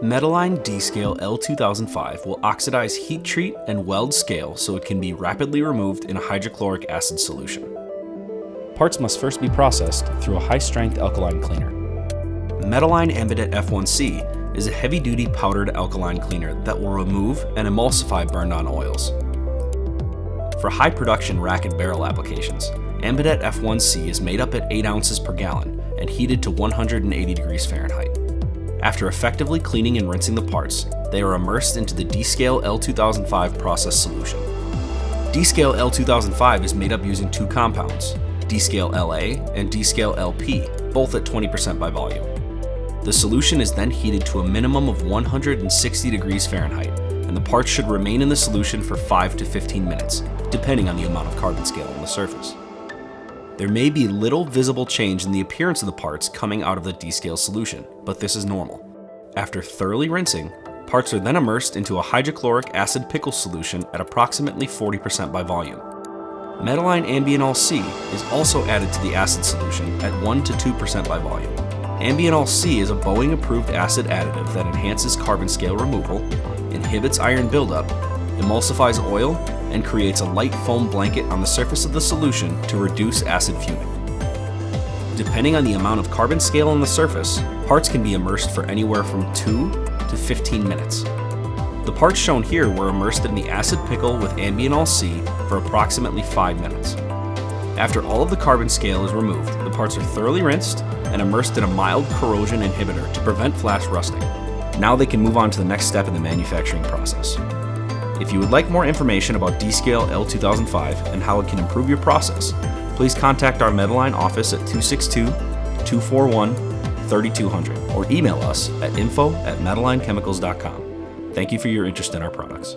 Metaline D-Scale L2005 will oxidize, heat treat, and weld scale so it can be rapidly removed in a hydrochloric acid solution. Parts must first be processed through a high-strength alkaline cleaner. Metaline Ambidet F1C is a heavy-duty powdered alkaline cleaner that will remove and emulsify burned-on oils. For high-production rack and barrel applications, Ambidet F1C is made up at 8 ounces per gallon and heated to 180 degrees Fahrenheit. After effectively cleaning and rinsing the parts, they are immersed into the D-Scale L2005 process solution. D-Scale L2005 is made up using 2 compounds, D-Scale LA and D-Scale LP, both at 20% by volume. The solution is then heated to a minimum of 160 degrees Fahrenheit, and the parts should remain in the solution for 5 to 15 minutes, depending on the amount of carbon scale on the surface. There may be little visible change in the appearance of the parts coming out of the D-Scale solution, but this is normal. After thoroughly rinsing, parts are then immersed into a hydrochloric acid pickle solution at approximately 40% by volume. Metaline Ambienol C is also added to the acid solution at 1 to 2% by volume. Ambienol C is a Boeing-approved acid additive that enhances carbon scale removal, inhibits iron buildup, emulsifies oil, and creates a light foam blanket on the surface of the solution to reduce acid fuming. Depending on the amount of carbon scale on the surface, parts can be immersed for anywhere from 2 to 15 minutes. The parts shown here were immersed in the acid pickle with Ambienol C for approximately 5 minutes. After all of the carbon scale is removed, the parts are thoroughly rinsed and immersed in a mild corrosion inhibitor to prevent flash rusting. Now they can move on to the next step in the manufacturing process. If you would like more information about D-Scale L2005 and how it can improve your process, please contact our Metaline office at 262-241-3200 or email us at info@metalinechemicals.com. Thank you for your interest in our products.